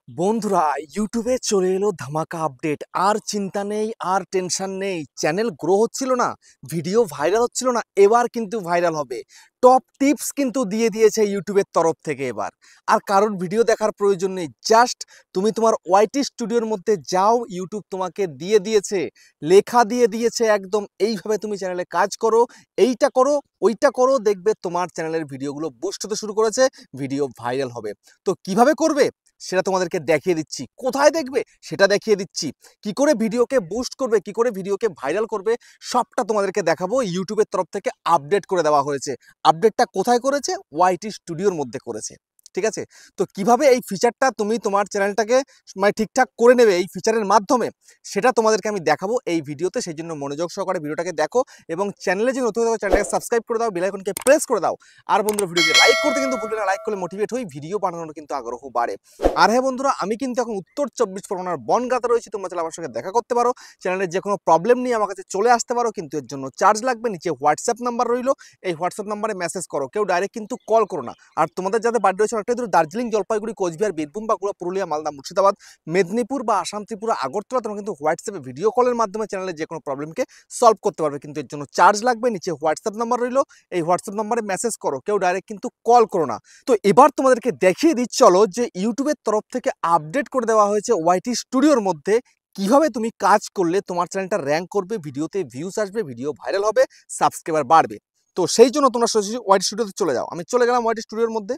বন্ধুরা, ইউটিউবে চলে এলো ধামাকা আপডেট। আর চিন্তা নেই, আর টেনশন নেই। চ্যানেল গ্রো হচ্ছিল না, ভিডিও ভাইরাল হচ্ছিল না, এবার কিন্তু ভাইরাল হবে। টপ টিপস কিন্তু দিয়ে দিয়েছে ইউটিউবের তরফ থেকে এবার। আর কারোর ভিডিও দেখার প্রয়োজন নেই, জাস্ট তুমি তোমার ওয়াইটি স্টুডিওর মধ্যে যাও, ইউটিউব তোমাকে দিয়ে দিয়েছে, লেখা দিয়ে দিয়েছে একদম এইভাবে তুমি চ্যানেলে কাজ করো, এইটা করো, ওইটা করো, দেখবে তোমার চ্যানেলের ভিডিওগুলো বুস্ট হতে শুরু করেছে, ভিডিও ভাইরাল হবে। তো কিভাবে করবে সেটা তোমাদেরকে দেখিয়ে দিচ্ছি, কোথায় দেখবে সেটা দেখিয়ে দিচ্ছি, কি করে ভিডিওকে বুস্ট করবে, কি করে ভিডিওকে ভাইরাল করবে, সবটা তোমাদেরকে দেখাবো। ইউটিউবের তরফ থেকে আপডেট করে দেওয়া হয়েছে। আপডেটটা কোথায় করেছে? ওয়াইটি স্টুডিওর মধ্যে করেছে। ঠিক আছে, তো কিভাবে এই ফিচারটা তুমি তোমার চ্যানেলটাকে মানে ঠিকঠাক করে নেবে এই ফিচারের মাধ্যমে, সেটা তোমাদেরকে আমি দেখাবো এই ভিডিওতে। সেই জন্য মনোযোগ সহকারে ভিডিওটাকে দেখো এবং চ্যানেলে যে নতুন চ্যানেলটাকে সাবস্ক্রাইব করে দাও, বেল আইকনকে প্রেস করে দাও। আর বন্ধুরা, ভিডিওকে লাইক করতে কিন্তু ভুলবে না, লাইক করলে মোটিভেট হই, ভিডিও বানানোর কিন্তু আগ্রহ বাড়ে। আর হ্যাঁ বন্ধুরা, আমি কিন্তু এখন উত্তর 24 পরগনার বনগাঁতে রয়েছি। তোমরা চাইলে আমার সঙ্গে দেখা করতে পারো, চ্যানেলের যে কোনো প্রবলেম নিয়ে আমার কাছে চলে আসতে পারো, কিন্তু এর জন্য চার্জ লাগবে। নিচে হোয়াটসঅ্যাপ নাম্বার রইলো, এই হোয়াটসঅ্যাপ নাম্বারে মেসেজ করো, কেউ ডাইরেক্ট কিন্তু কল করো না। আর তোমাদের যাদের বাড়ি রয়েছে অনেকটাই দূর, দার্জিলিং, জলপাইগুড়ি, কোচবিহার, বীরভূম, বাঁকুড়া, পুরুলিয়া, মালদা, মুর্শিদাবাদ, মেদিনীপুর বা আসাম, ত্রিপুরা, আগরতলা, তোমরা কিন্তু হোয়াটসঅ্যাপে ভিডিও কলের মাধ্যমে চ্যানেলের যে কোনো প্রবলেমকে সলভ করতে পারবে, কিন্তু এর জন্য চার্জ লাগবে। নিচে হোয়াটসঅ্যাপ নাম্বার রইলো, এই হোয়াটসঅ্যাপ নাম্বারে মেসেজ করো, কেউ ডাইরেক্ট কিন্তু কল করো না। তো এবার তোমাদেরকে দেখিয়ে দিই, চলো, যে ইউটিউবের তরফ থেকে আপডেট করে দেওয়া হয়েছে ওয়াইটি স্টুডিওর মধ্যে কিভাবে তুমি কাজ করলে তোমার চ্যানেলটা র্যাঙ্ক করবে, ভিডিওতে ভিউজ আসবে, ভিডিও ভাইরাল হবে, সাবস্ক্রাইবার বাড়বে। তো সেই জন্য তোমরা সোজাসুজি ওয়াইটি স্টুডিওতে চলে যাও। আমি চলে গেলাম ওয়াইটি স্টুডিওর মধ্যে।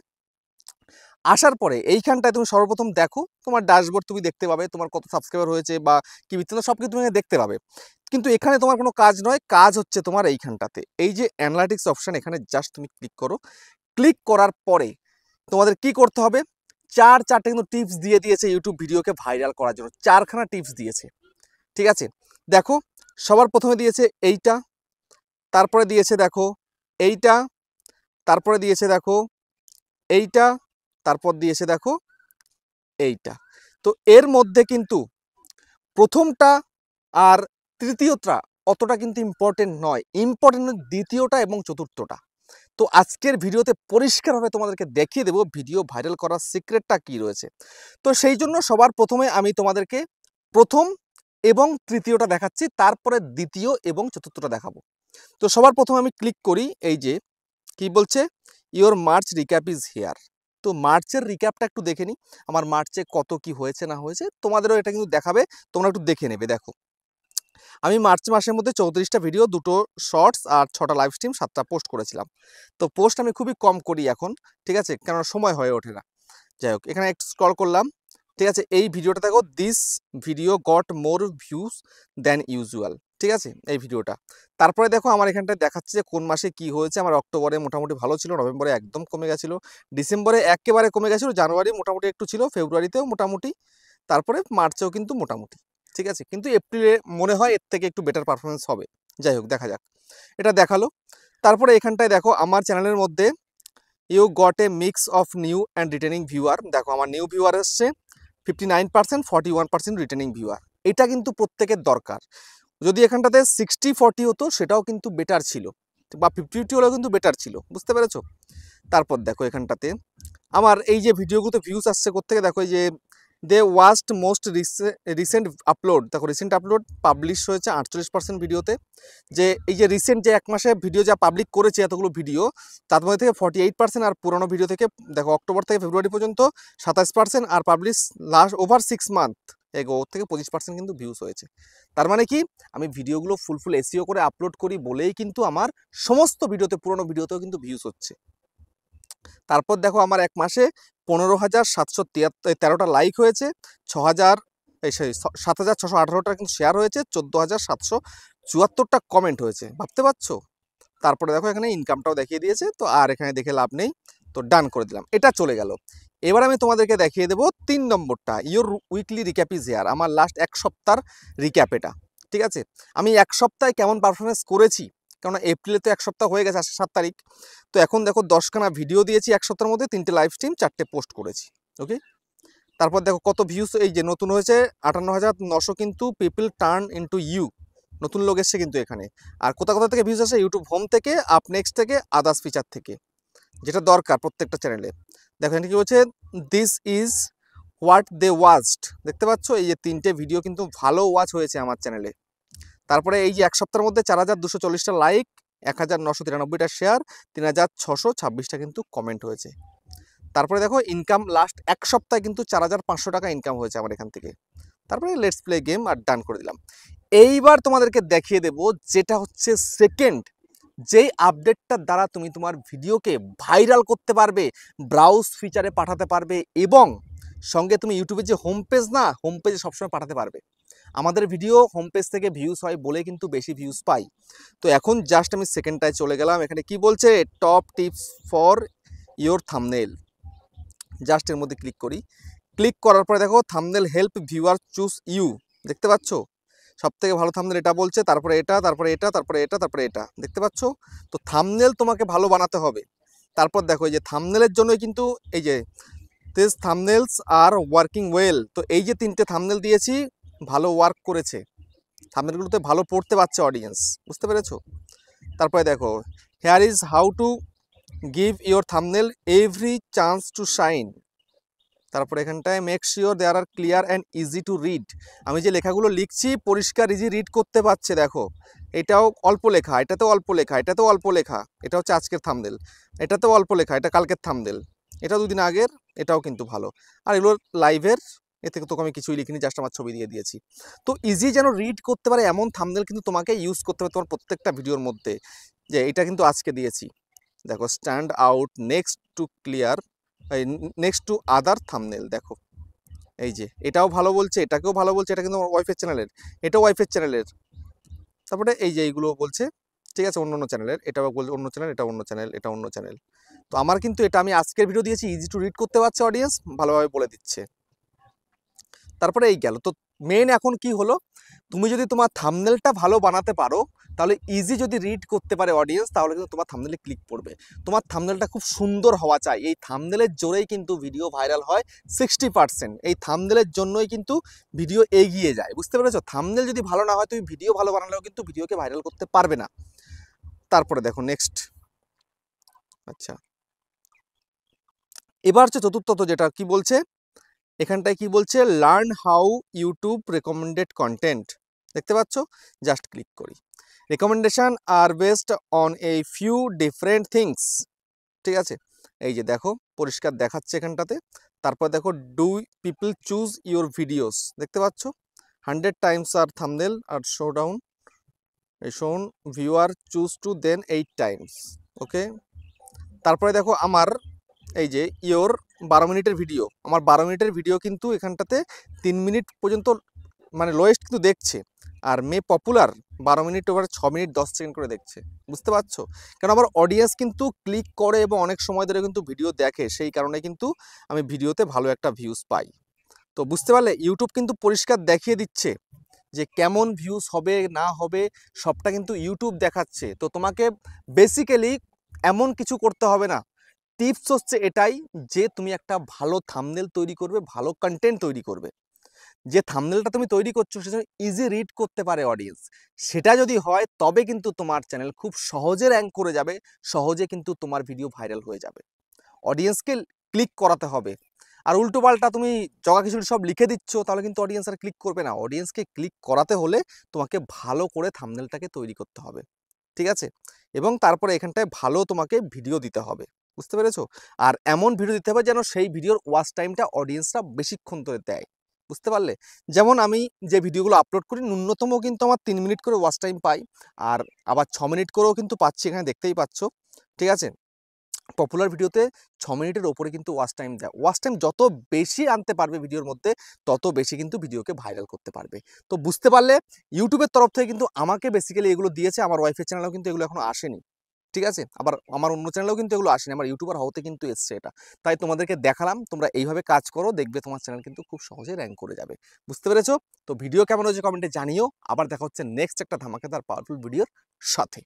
আসার পরে এইখানটায় তুমি সর্বপ্রথম দেখো, তোমার ড্যাশবোর্ড তুমি দেখতে পাবে, তোমার কত সাবস্ক্রাইবার হয়েছে বা কি বিস্তারিত সব কিছু তুমি দেখতে পাবে। কিন্তু এখানে তোমার কোনো কাজ নয়, কাজ হচ্ছে তোমার এইখানটাতে, এই যে অ্যানালাইটিক্স অপশন, এখানে জাস্ট তুমি ক্লিক করো। ক্লিক করার পরে তোমাদের কি করতে হবে, চারটে কিন্তু টিপস দিয়ে দিয়েছে ইউটিউব ভিডিওকে ভাইরাল করার জন্য, চারখানা টিপস দিয়েছে। ঠিক আছে, দেখো, সবার প্রথমে দিয়েছে এইটা, তারপরে দিয়েছে দেখো এইটা, তারপরে দিয়েছে দেখো এইটা, তারপর দিয়েছে দেখো এইটা। তো এর মধ্যে কিন্তু প্রথমটা আর তৃতীয়টা অতটা কিন্তু ইম্পর্টেন্ট নয়, ইম্পর্টেন্ট দ্বিতীয়টা এবং চতুর্থটা। তো আজকের ভিডিওতে পরিষ্কারভাবে তোমাদেরকে দেখিয়ে দেবো ভিডিও ভাইরাল করার সিক্রেটটা কি রয়েছে। তো সেই জন্য সবার প্রথমে আমি তোমাদেরকে প্রথম এবং তৃতীয়টা দেখাচ্ছি, তারপরে দ্বিতীয় এবং চতুর্থটা দেখাবো। তো সবার প্রথমে আমি ক্লিক করি, এই যে কি বলছে, your March recap is here. তো মার্চের রিক্যাপটা একটু দেখে নিই, আমার মার্চে কত কি হয়েছে না হয়েছে, তোমাদেরও এটা কিন্তু দেখাবে, তোমরা একটু দেখে নেবে। দেখো, আমি মার্চ মাসের মধ্যে 34টা ভিডিও, 2টো শর্টস আর 6টা লাইভ স্ট্রিম, 7টা পোস্ট করেছিলাম। তো পোস্ট আমি খুবই কম করি এখন, ঠিক আছে, কেননা সময় হয়ে ওঠে না। যাই হোক, এখানে একটু স্ক্রল করলাম, ঠিক আছে, এই ভিডিওটা দেখো, this video goat more views than usual. ঠিক আছে, এই ভিডিওটা। তারপরে দেখো আমার এখানটায় দেখাচ্ছে যে কোন মাসে কি হয়েছে। আমার অক্টোবরে মোটামুটি ভালো ছিল, নভেম্বরে একদম কমে গেছিলো, ডিসেম্বরে একেবারে কমে গেছিলো, জানুয়ারি মোটামুটি একটু ছিল, ফেব্রুয়ারিতেও মোটামুটি, তারপরে মার্চেও কিন্তু মোটামুটি। ঠিক আছে, কিন্তু এপ্রিলে মনে হয় এর থেকে একটু বেটার পারফরমেন্স হবে। যাই হোক, দেখা যাক, এটা দেখালো। তারপরে এখানটায় দেখো আমার চ্যানেলের মধ্যে you got a mix of new and retaining viewer. দেখো, আমার নিউ ভিউয়ার এসছে 59%, 41% রিটেনিং ভিউয়ার। এটা কিন্তু প্রত্যেকের দরকার। যদি এখানটাতে 60-40 হতো সেটাও কিন্তু বেটার ছিল, বা 50-50 হলেও কিন্তু বেটার ছিল, বুঝতে পেরেছো? তারপর দেখো এখানটাতে আমার এই যে ভিডিওগুলোতে ভিউজ আসছে কোত্থেকে, দেখো এই যে দে ওয়াস্ট মোস্ট রিসেন্ট আপলোড। দেখো, রিসেন্ট আপলোড পাবলিশ হয়েছে 48% ভিডিওতে। যে এই যে রিসেন্ট যে এক মাসে ভিডিও যা পাবলিক করেছে এতগুলো ভিডিও, তার মধ্যে থেকে 48%, আর পুরোনো ভিডিও থেকে দেখো অক্টোবর থেকে ফেব্রুয়ারি পর্যন্ত 27%, আর publish last over 6 month ago or থেকে 25% কিন্তু ভিউজ হয়েছে। তার মানে কি, আমি ভিডিওগুলো ফুল এসইও করে আপলোড করি বলেই কিন্তু আমার সমস্ত ভিডিওতে, পুরোনো ভিডিওতেও কিন্তু ভিউজ হচ্ছে। তারপর দেখো আমার এক মাসে 15,713টা লাইক হয়েছে, 7,618টা কিন্তু শেয়ার হয়েছে, 14,774টা কমেন্ট হয়েছে, ভাবতে পারছো? তারপরে দেখো এখানে ইনকামটাও দেখিয়ে দিয়েছে, তো আর এখানে দেখে লাভ নেই, তো ডান করে দিলাম, এটা চলে গেল। এবার আমি তোমাদেরকে দেখিয়ে দেবো 3 নম্বরটা, your weekly recap is here. আমার লাস্ট এক সপ্তাহের রিক্যাপ এটা। ঠিক আছে, আমি এক সপ্তাহে কেমন পারফরমেন্স করেছি, কেননা এপ্রিলে তো এক সপ্তাহ হয়ে গেছে, 7 তারিখ। তো এখন দেখো 10খানা ভিডিও দিয়েছি এক সপ্তাহের মধ্যে, 3টে লাইভ স্ট্রিম, 4টে পোস্ট করেছি। ওকে, তারপর দেখো কত ভিউজ, এই যে নতুন হয়েছে 58,900, কিন্তু পিপল টার্ন ইনটু ইউ, নতুন লোক এসছে কিন্তু এখানে। আর কোথা থেকে ভিউজ আসে, ইউটিউব হোম থেকে, আপ নেক্সট থেকে, আদার্স ফিচার থেকে, যেটা দরকার প্রত্যেকটা চ্যানেলে। দেখো এখানে কি বলছে, this is what they watched, দেখতে পাচ্ছ এই যে 3টে ভিডিও কিন্তু ভালো ওয়াচ হয়েছে আমার চ্যানেলে। তারপরে এই যে এক সপ্তাহের মধ্যে 4240টা লাইক, 1993টা শেয়ার, 3626টা কিন্তু কমেন্ট হয়েছে। তারপরে দেখো ইনকাম লাস্ট এক সপ্তাহে কিন্তু 4500 টাকা ইনকাম হয়েছে আমার এখান থেকে। তারপরে লেটস প্লে গেম আর ডান করে দিলাম। এইবার তোমাদেরকে দেখিয়ে দেব যেটা হচ্ছে সেকেন্ড, যেই আপডেটটার দ্বারা তুমি তোমার ভিডিওকে ভাইরাল করতে পারবে, ব্রাউজ ফিচারে পাঠাতে পারবে এবং সঙ্গে তুমি ইউটিউবের যে হোম পেজ না, হোম পেজে সবসময় পাঠাতে পারবে। আমাদের ভিডিও হোম পেজ থেকে ভিউজ হয় বলে কিন্তু বেশি ভিউজ পাই। তো এখন জাস্ট আমি সেকেন্ডটায় চলে গেলাম। এখানে কি বলছে, top tips for your thumbnail. Just এর মধ্যে ক্লিক করি। ক্লিক করার পরে দেখো thumbnail help viewer choose you, দেখতে পাচ্ছ সব থেকে ভালো থাম্বনেল এটা বলছে, তারপরে এটা, তারপরে এটা, তারপরে এটা, তারপরে এটা, দেখতে পাচ্ছ। তো থাম্বনেল তোমাকে ভালো বানাতে হবে। তারপর দেখো এই যে থাম্বনেলের জন্যই কিন্তু এই যে দিস থাম্বনেলস আর ওয়ার্কিং ওয়েল, তো এই যে 3টে থাম্বনেল দিয়েছি ভালো ওয়ার্ক করেছে, থাম্বনেলগুলোতে ভালো পড়তে পারছে অডিয়েন্স, বুঝতে পেরেছো। তারপরে দেখো here is how to give your thumbnail every chance to shine. তারপরে এখানটায় make sure they are clear and easy to read. আমি যে লেখাগুলো লিখছি পরিষ্কার ইজি রিড করতে পারছে, দেখো এটাও অল্প লেখা, এটাতেও অল্প লেখা, এটাতেও অল্প লেখা, এটা হচ্ছে আজকের থাম্বনেল, এটাতেও অল্প লেখা, এটা কালকের থাম্বনেল, এটা 2 দিন আগের, এটাও কিন্তু ভালো। আর এগুলো লাইভের, এ থেকে তোকে আমি কিছুই লিখিনি, জাস্ট আমার ছবি দিয়ে দিয়েছি। তো ইজি যেন রিড করতে পারে এমন থাম্বনেল কিন্তু তোমাকে ইউজ করতে হবে তোমার প্রত্যেকটা ভিডিওর মধ্যে। যে এটা কিন্তু আজকে দিয়েছি, দেখো stand out next to clear, next to other thumbnail, দেখো এই যে এটাও ভালো বলছে, এটাকেও ভালো বলছে, এটা কিন্তু আমার ওয়াইফের চ্যানেলের, এটাও ওয়াইফের চ্যানেলের। তারপরে এই যে এইগুলো বলছে, ঠিক আছে অন্য অন্য চ্যানেলের, এটাও বলছে অন্য চ্যানেল, এটা অন্য চ্যানেল, এটা অন্য চ্যানেল। তো আমার কিন্তু এটা আমি আজকের ভিডিও দিয়েছি, ইজি টু রিড করতে পারছে অডিয়েন্স, ভালোভাবে বলে দিচ্ছে। তারপরে এই গেল। তো মেন এখন কি হলো, তুমি যদি তোমার থাম্বনেলটা ভালো বানাতে পারো, তাহলে ইজি যদি রিড করতে পারে অডিয়েন্স, তাহলে কিন্তু তোমার থাম্বনেলে ক্লিক করবে। তোমার থাম্বনেলটা খুব সুন্দর হওয়া চাই, এই থাম্বনেলের জোরেই কিন্তু ভিডিও ভাইরাল হয় 60%। এই থাম্বনেলের জন্যই কিন্তু ভিডিও এগিয়ে যায়, বুঝতে পেরেছো। থাম্বনেল যদি ভালো না হয় তুমি ভিডিও ভালো বানালেও কিন্তু ভিডিওকে ভাইরাল করতে পারবে না। তারপরে দেখো নেক্সট, আচ্ছা এবার হচ্ছে চতুর্থত, যেটা কি বলছে এখানটায়, কি বলছে learn how YouTube recommended content, দেখতে পাচ্ছ। জাস্ট ক্লিক করি। Recommendation are based on a few different things, ঠিক আছে। এই যে দেখো পরিষ্কার দেখাচ্ছে এখানটাতে। তারপর দেখো do people choose your videos, দেখতে পাচ্ছ 100 টাইমস আর থাম্বনেল আর শো ডাউন, শোন viewer choose to then 8 times, okay. তারপরে দেখো আমার এই যে ইয়োর 12 মিনিটের ভিডিও, আমার 12 মিনিটের ভিডিও কিন্তু এখানটাতে 3 মিনিট পর্যন্ত মানে লোয়েস্ট কিন্তু দেখছে। আর মে popular 12 minute over 6 minute 10 second করে দেখছে, বুঝতে পারছো। কারণ আমার অডিয়েন্স কিন্তু ক্লিক করে এবং অনেক সময় ধরে কিন্তু ভিডিও দেখে, সেই কারণে কিন্তু আমি ভিডিওতে ভালো একটা ভিউজ পাই। তো বুঝতে পারলে ইউটিউব কিন্তু পরিষ্কার দেখিয়ে দিচ্ছে যে কেমন ভিউজ হবে না হবে, সবটা কিন্তু ইউটিউব দেখাচ্ছে। তো তোমাকে বেসিক্যালি এমন কিছু করতে হবে না। টিপস হচ্ছে এটাই যে তুমি একটা ভালো থাম্বনেল তৈরি করবে, ভালো কন্টেন্ট তৈরি করবে। যে থাম্বনেলটা তুমি তৈরি করছো সেটা ইজি রিড করতে পারে অডিয়েন্স, সেটা যদি হয় তবে কিন্তু তোমার চ্যানেল খুব সহজে র্যাঙ্ক করে যাবে, সহজে কিন্তু তোমার ভিডিও ভাইরাল হয়ে যাবে। অডিয়েন্সকে ক্লিক করাতে হবে। আর উল্টোপাল্টা তুমি জগা খিচুড়ি সব লিখে দিচ্ছ, তাহলে কিন্তু অডিয়েন্স আর ক্লিক করবে না। অডিয়েন্সকে ক্লিক করাতে হলে তোমাকে ভালো করে থাম্বনেলটাকে তৈরি করতে হবে, ঠিক আছে। এবং তারপরে এখানটায় ভালো তোমাকে ভিডিও দিতে হবে, বুঝতে পেরেছো। আর এমন ভিডিও দিতে হবে যেন সেই ভিডিওর ওয়াচ টাইমটা অডিয়েন্সরা বেশিক্ষণ ধরে দেয়, বুঝতে পারলে। যেমন আমি যে ভিডিওগুলো আপলোড করি ন্যূনতম কিন্তু আমার 3 মিনিট করে ওয়াচ টাইম পাই, আর আবার 6 মিনিট করেও কিন্তু পাচ্ছি, এখানে দেখতেই পাচ্ছ, ঠিক আছে। পপুলার ভিডিওতে 6 মিনিটের ওপরে কিন্তু ওয়াচ টাইম দেয়। ওয়াচ টাইম যত বেশি আনতে পারবে ভিডিওর মধ্যে, তত বেশি কিন্তু ভিডিওকে ভাইরাল করতে পারবে। তো বুঝতে পারলে ইউটিউবের তরফ থেকে কিন্তু আমাকে বেসিক্যালি এগুলো দিয়েছে, আমার ওয়াইফের চ্যানেলেও কিন্তু এগুলো এখনো আসেনি, ঠিক আছে। আবার আমার অন্য চ্যানেলেও কিন্তু এগুলো আসেনি, আমার ইউটিউবার হতে কিন্তু এসছে এটা। তাই তোমাদেরকে দেখালাম, তোমরা এইভাবে কাজ করো, দেখবে তোমার চ্যানেল কিন্তু খুব সহজে র্যাঙ্ক করে যাবে, বুঝতে পেরেছো। তো ভিডিও কেমন হয়েছে কমেন্টে জানিও। আবার দেখা হচ্ছে নেক্সট একটা ধামাকাদার পাওয়ারফুল ভিডিওর সাথে।